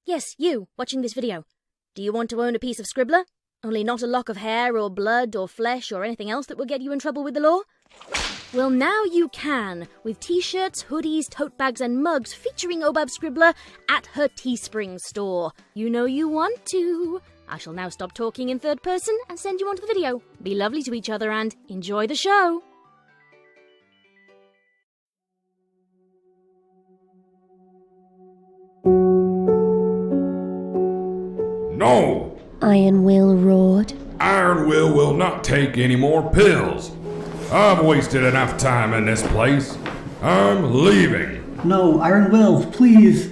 Yes, you, watching this video. Do you want to own a piece of Scribbler? Only not a lock of hair or blood or flesh or anything else that will get you in trouble with the law? Well, now you can, with t-shirts, hoodies, tote bags and mugs featuring Obab Scribbler at her Teespring store. You know you want to. I shall now stop talking in third person and send you on to the video. Be lovely to each other and enjoy the show. No! Iron Will roared. Iron will not take any more pills. I've wasted enough time in this place. I'm leaving. No, Iron Will, please.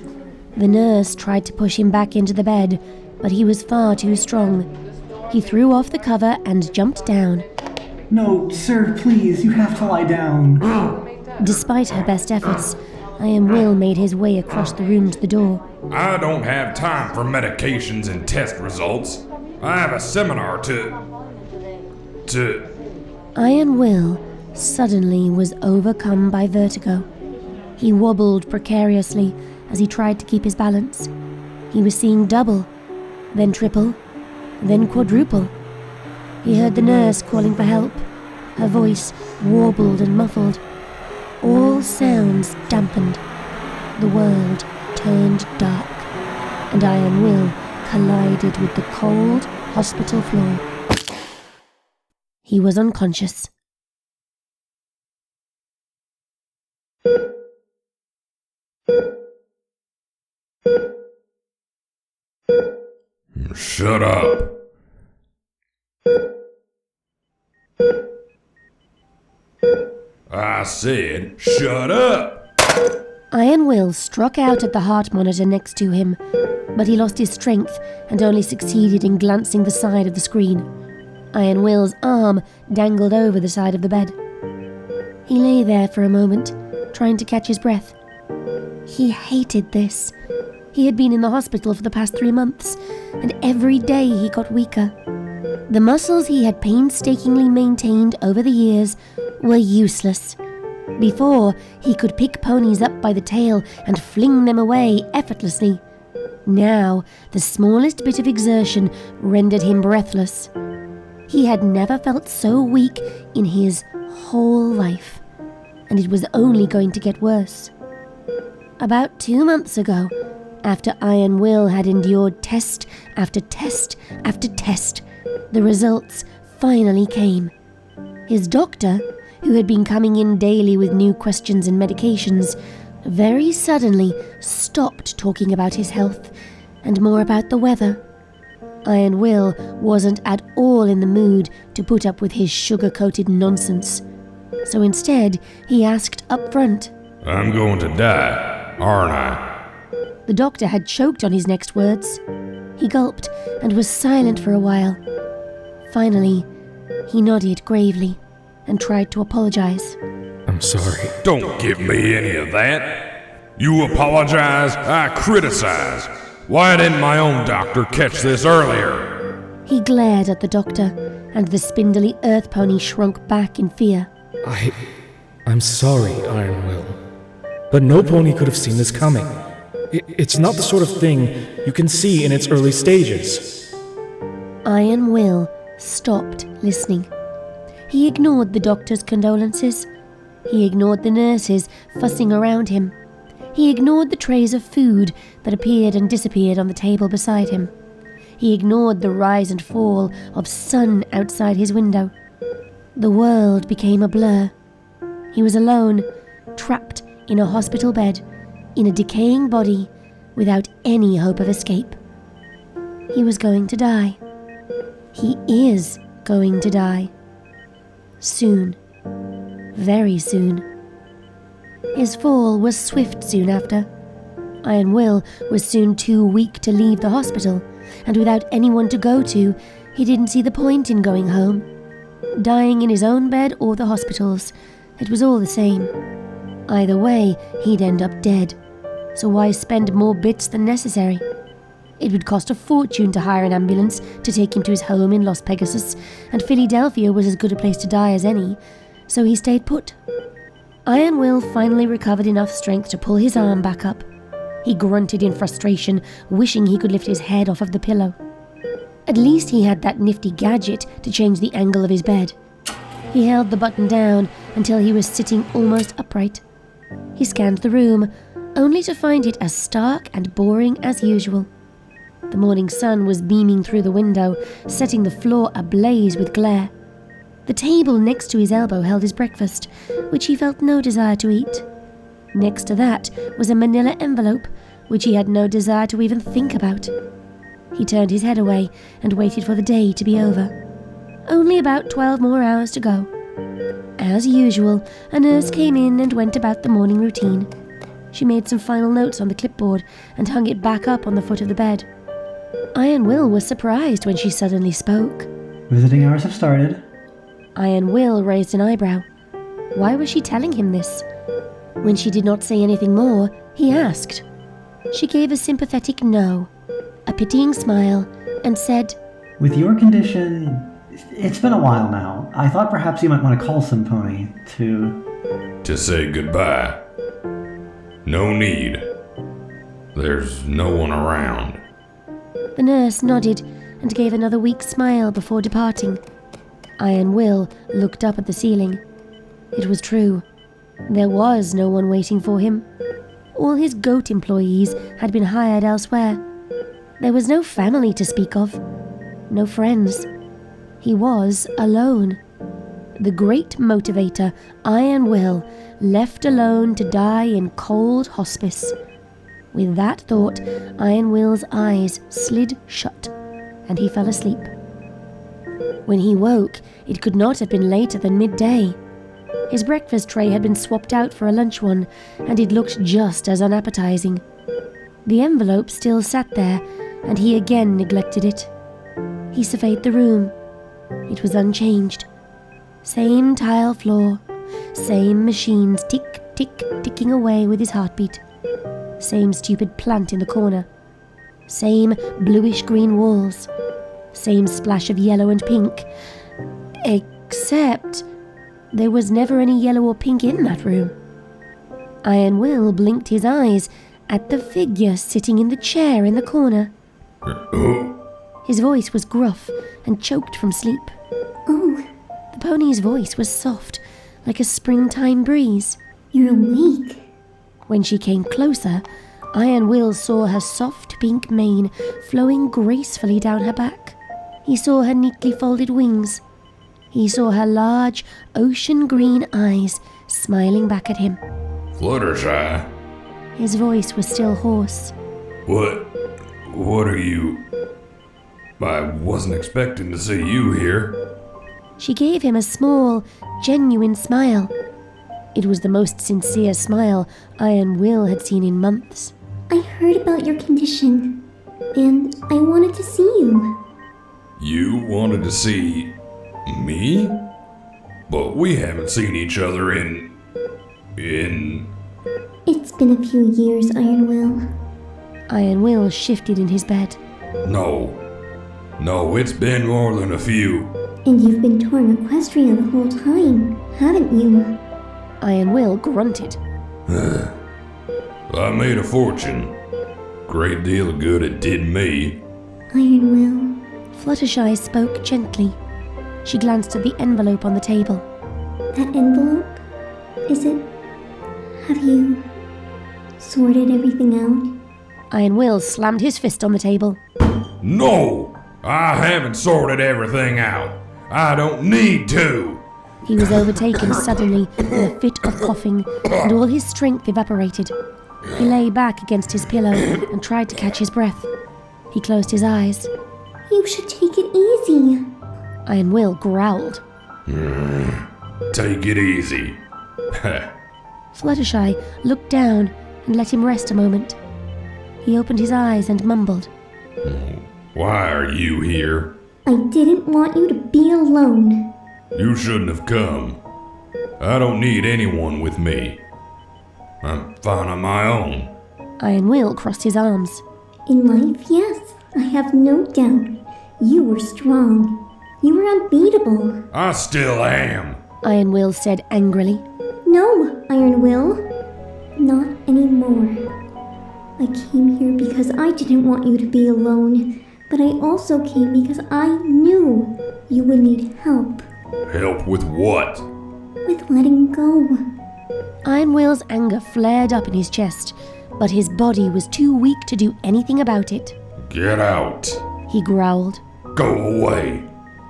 The nurse tried to push him back into the bed, but he was far too strong. He threw off the cover and jumped down. No, sir, please, you have to lie down. Despite her best efforts, Iron Will made his way across the room to the door. I don't have time for medications and test results. I have a seminar to... Iron Will suddenly was overcome by vertigo. He wobbled precariously as he tried to keep his balance. He was seeing double, then triple, then quadruple. He heard the nurse calling for help. Her voice warbled and muffled. All sounds dampened. The world turned dark, and Iron Will collided with the cold hospital floor. He was unconscious. Shut up. I said, shut up! Iron Will struck out at the heart monitor next to him, but he lost his strength and only succeeded in glancing the side of the screen. Iron Will's arm dangled over the side of the bed. He lay there for a moment, trying to catch his breath. He hated this. He had been in the hospital for the past 3 months, and every day he got weaker. The muscles he had painstakingly maintained over the years were useless. Before, he could pick ponies up by the tail and fling them away effortlessly. Now, the smallest bit of exertion rendered him breathless. He had never felt so weak in his whole life, and it was only going to get worse. About 2 months ago, after Iron Will had endured test after test after test, the results finally came. His doctor, who had been coming in daily with new questions and medications, very suddenly stopped talking about his health and more about the weather. Iron Will wasn't at all in the mood to put up with his sugar-coated nonsense. So instead, he asked up front, I'm going to die, aren't I? The doctor had choked on his next words. He gulped and was silent for a while. Finally, he nodded gravely and tried to apologize. I'm sorry. Don't give me any of that. You apologize, I criticize. Why didn't my own doctor catch this earlier? He glared at the doctor, and the spindly earth pony shrunk back in fear. I'm sorry, Iron Will. But no pony could have seen this coming. It's not the sort of thing you can see in its early stages. Iron Will stopped listening. He ignored the doctor's condolences. He ignored the nurses fussing around him. He ignored the trays of food that appeared and disappeared on the table beside him. He ignored the rise and fall of sun outside his window. The world became a blur. He was alone, trapped in a hospital bed, in a decaying body, without any hope of escape. He was going to die. He is going to die. Soon. Very soon. His fall was swift soon after. Iron Will was soon too weak to leave the hospital, and without anyone to go to, he didn't see the point in going home. Dying in his own bed or the hospital's, it was all the same. Either way, he'd end up dead. So why spend more bits than necessary? It would cost a fortune to hire an ambulance to take him to his home in Los Pegasus, and Philadelphia was as good a place to die as any, so he stayed put. Iron Will finally recovered enough strength to pull his arm back up. He grunted in frustration, wishing he could lift his head off of the pillow. At least he had that nifty gadget to change the angle of his bed. He held the button down until he was sitting almost upright. He scanned the room, only to find it as stark and boring as usual. The morning sun was beaming through the window, setting the floor ablaze with glare. The table next to his elbow held his breakfast, which he felt no desire to eat. Next to that was a manila envelope, which he had no desire to even think about. He turned his head away and waited for the day to be over. Only about 12 more hours to go. As usual, a nurse came in and went about the morning routine. She made some final notes on the clipboard and hung it back up on the foot of the bed. Iron Will was surprised when she suddenly spoke. Visiting hours have started. Iron Will raised an eyebrow. Why was she telling him this? When she did not say anything more, he asked. She gave a sympathetic no, a pitying smile, and said, With your condition, it's been a while now. I thought perhaps you might want to call some pony To say goodbye. No need. There's no one around. The nurse nodded and gave another weak smile before departing. Iron Will looked up at the ceiling. It was true. There was no one waiting for him. All his goat employees had been hired elsewhere. There was no family to speak of. No friends. He was alone. The great motivator, Iron Will, left alone to die in cold hospice. With that thought, Iron Will's eyes slid shut, and he fell asleep. When he woke, it could not have been later than midday. His breakfast tray had been swapped out for a lunch one, and it looked just as unappetizing. The envelope still sat there, and he again neglected it. He surveyed the room. It was unchanged. Same tile floor, same machines ticking away with his heartbeat. Same stupid plant in the corner. Same bluish-green walls. Same splash of yellow and pink. Except there was never any yellow or pink in that room. Iron Will blinked his eyes at the figure sitting in the chair in the corner. His voice was gruff and choked from sleep. Oh. The pony's voice was soft, like a springtime breeze. You're awake. When she came closer, Iron Will saw her soft pink mane flowing gracefully down her back. He saw her neatly folded wings. He saw her large, ocean-green eyes smiling back at him. Fluttershy. His voice was still hoarse. What are you... I wasn't expecting to see you here. She gave him a small, genuine smile. It was the most sincere smile Iron Will had seen in months. I heard about your condition, and I wanted to see you. You wanted to see... me? But we haven't seen each other in... It's been a few years, Iron Will. Iron Will shifted in his bed. No, it's been more than a few. And you've been touring Equestria the whole time, haven't you? Iron Will grunted. I made a fortune. Great deal of good it did me. Iron Will. Fluttershy spoke gently. She glanced at the envelope on the table. That envelope? Is it... Have you... sorted everything out? Iron Will slammed his fist on the table. No! I haven't sorted everything out. I don't need to. He was overtaken suddenly with a fit of coughing, and all his strength evaporated. He lay back against his pillow and tried to catch his breath. He closed his eyes. You should take it easy. Iron Will growled. Take it easy. Fluttershy looked down and let him rest a moment. He opened his eyes and mumbled. Why are you here? I didn't want you to be alone. You shouldn't have come. I don't need anyone with me. I'm fine on my own. Iron Will crossed his arms. In life, yes, I have no doubt. You were strong. You were unbeatable. I still am. Iron Will said angrily. No, Iron Will. Not anymore. I came here because I didn't want you to be alone, but I also came because I knew you would need help. Help with what? With letting go. Iron Will's anger flared up in his chest, but his body was too weak to do anything about it. Get out. He growled. Go away.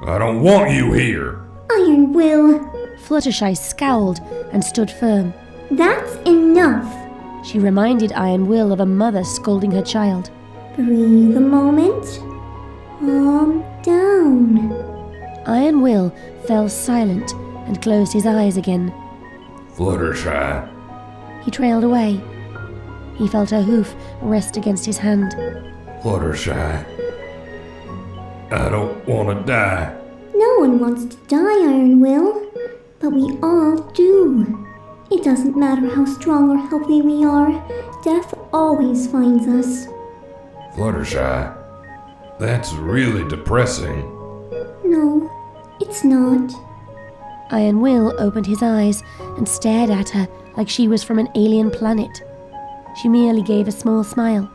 I don't want you here. Iron Will, Fluttershy scowled and stood firm. that's enough. She reminded Iron Will of a mother scolding her child. Breathe a moment. Calm down. Iron Will fell silent and closed his eyes again. Fluttershy. He trailed away. He felt her hoof rest against his hand. Fluttershy. I don't want to die. No one wants to die, Iron Will, but we all do. It doesn't matter how strong or healthy we are, death always finds us. Fluttershy. That's really depressing. No, it's not. Iron Will opened his eyes and stared at her like she was from an alien planet. She merely gave a small smile.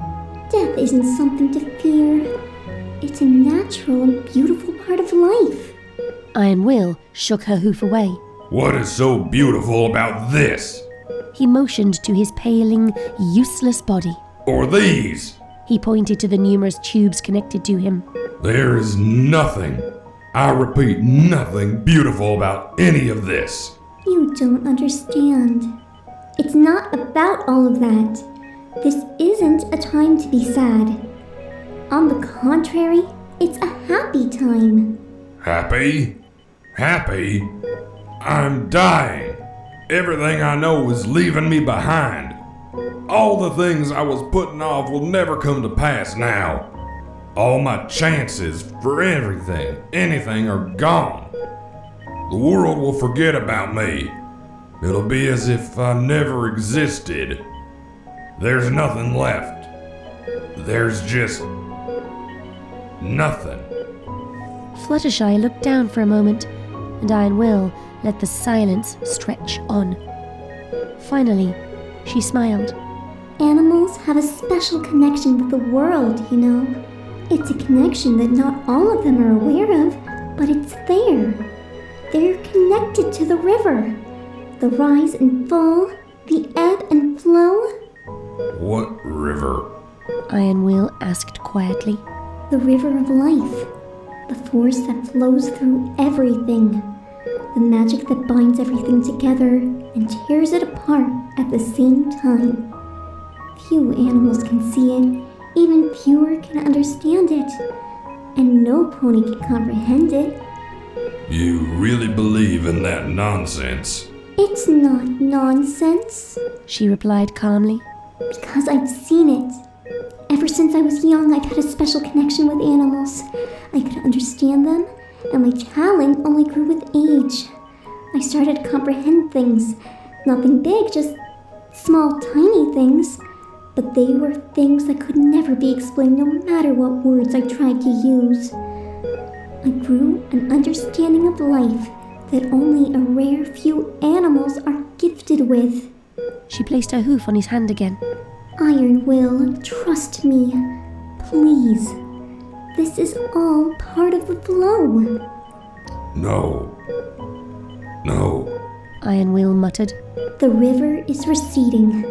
Death isn't something to fear. It's a natural and beautiful part of life. Iron Will shook her hoof away. What is so beautiful about this? He motioned to his paling, useless body. Or these? He pointed to the numerous tubes connected to him. There is nothing, I repeat, nothing beautiful about any of this. You don't understand. It's not about all of that. This isn't a time to be sad. On the contrary, it's a happy time. Happy? Happy? I'm dying. Everything I know is leaving me behind. All the things I was putting off will never come to pass now. All my chances for anything are gone. The world will forget about me. It'll be as if I never existed. There's nothing left. There's just nothing. Fluttershy looked down for a moment, and Iron Will let the silence stretch on. Finally, she smiled. Animals have a special connection with the world, you know. It's a connection that not all of them are aware of, but it's there. They're connected to the river. The rise and fall, the ebb and flow. What river? Iron Will asked quietly. The river of life. The force that flows through everything. The magic that binds everything together and tears it apart at the same time. Few animals can see it, even fewer can understand it, and no pony can comprehend it. You really believe in that nonsense? It's not nonsense, She replied calmly. because I've seen it. Ever since I was young, I've had a special connection with animals. I could understand them, and my talent only grew with age. I started to comprehend things. Nothing big, just small, tiny things. But they were things that could never be explained no matter what words I tried to use. I grew an understanding of life that only a rare few animals are gifted with. She placed her hoof on his hand again. Iron Will, trust me. Please. This is all part of the flow. No. No. Iron Will muttered. The river is receding.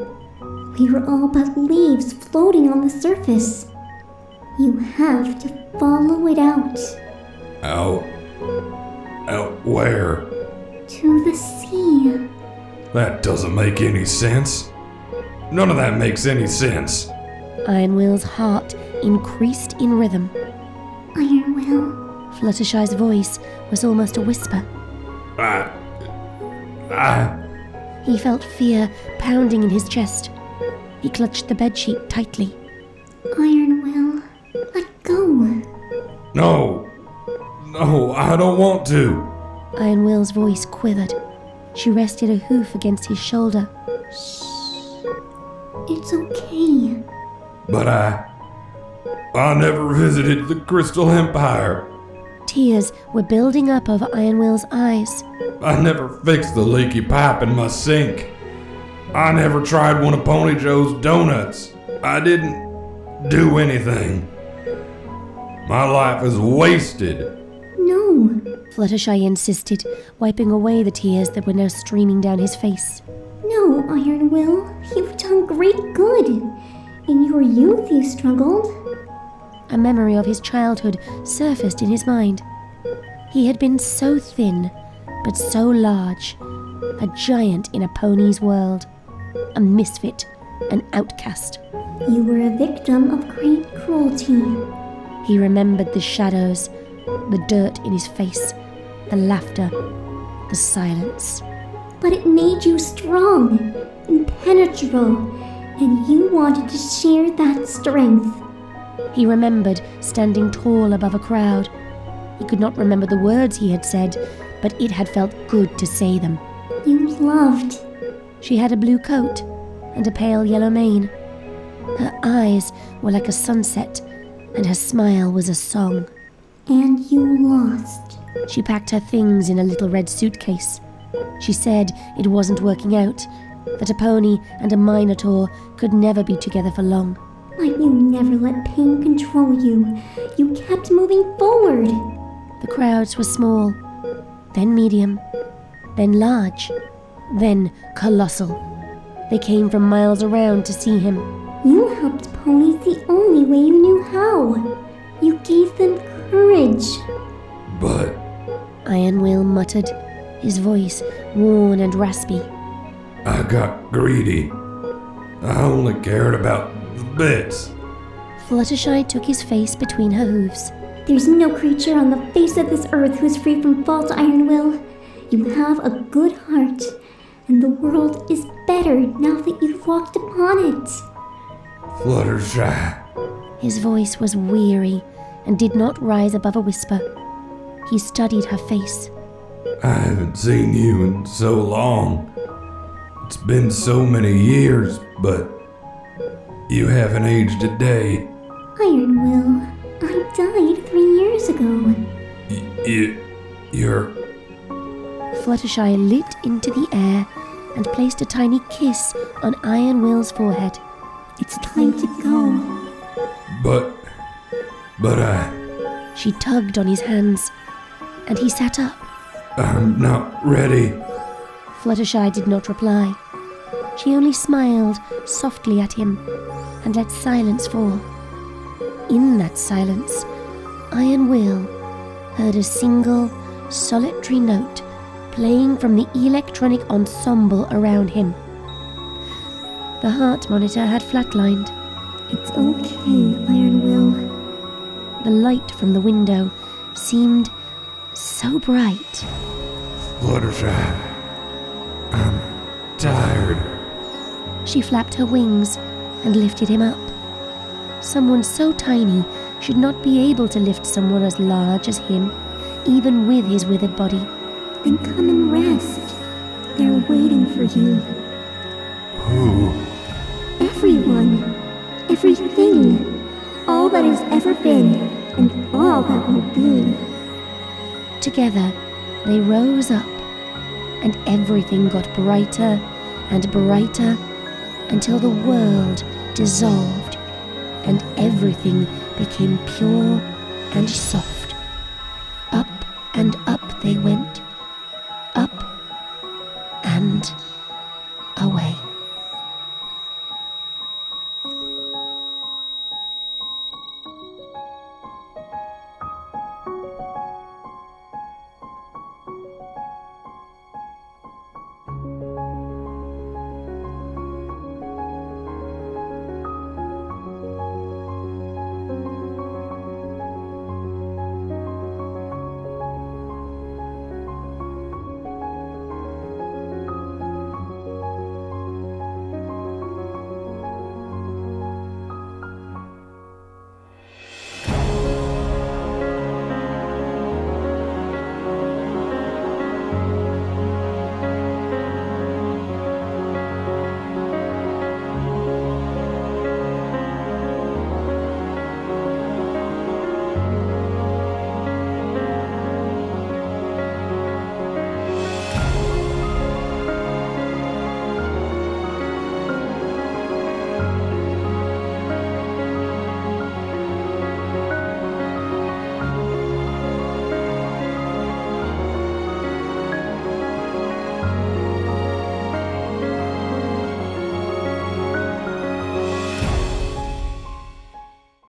We were all but leaves floating on the surface. You have to follow it out. Out where? To the sea. That doesn't make any sense. None of that makes any sense. Iron Will's heart increased in rhythm. Iron Will. Fluttershy's voice was almost a whisper. He felt fear pounding in his chest. He clutched the bedsheet tightly. Iron Will, let go. No, I don't want to. Iron Will's voice quivered. She rested a hoof against his shoulder. It's okay. But I never visited the Crystal Empire. Tears were building up over Iron Will's eyes. I never fixed the leaky pipe in my sink. I never tried one of Pony Joe's donuts. I didn't do anything. My life is wasted. No. Fluttershy insisted, wiping away the tears that were now streaming down his face. No, Iron Will. You've done great good. In your youth, you struggled. A memory of his childhood surfaced in his mind. He had been so thin, but so large. A giant in a pony's world. A misfit, an outcast. You were a victim of great cruelty. He remembered the shadows, the dirt in his face, the laughter, the silence. But it made you strong, impenetrable, and you wanted to share that strength. He remembered standing tall above a crowd. He could not remember the words he had said, but it had felt good to say them. You loved. She had a blue coat and a pale yellow mane. Her eyes were like a sunset, and her smile was a song. And you lost. She packed her things in a little red suitcase. She said it wasn't working out, that a pony and a minotaur could never be together for long. But you never let pain control you. You kept moving forward. The crowds were small, then medium, then large, then colossal. They came from miles around to see him. You helped ponies the only way you knew how. You gave them courage. But Iron Will muttered, his voice worn and raspy. I got greedy. I only cared about the bits. Fluttershy took his face between her hooves. There's no creature on the face of this earth who's free from fault, Iron Will. You have a good heart, and the world is better now that you've walked upon it. Fluttershy. His voice was weary and did not rise above a whisper. He studied her face. I haven't seen you in so long. It's been so many years, but you haven't aged a day. Iron Will, I died 3 years ago. You're... Fluttershy leaped into the air and placed a tiny kiss on Iron Will's forehead. It's time to go. But I... She tugged on his hands, and he sat up. I'm not ready. Fluttershy did not reply. She only smiled softly at him and let silence fall. In that silence, Iron Will heard a single, solitary note playing from the electronic ensemble around him. The heart monitor had flatlined. It's okay, Iron Will. The light from the window seemed so bright. Fluttershy, I'm tired. She flapped her wings and lifted him up. Someone so tiny should not be able to lift someone as large as him, even with his withered body. Then come and rest. They're waiting for you. Who? Everyone. Everything. All that has ever been, and all that will be. Together, they rose up, and everything got brighter and brighter until the world dissolved, and everything became pure and soft. Up and up they went,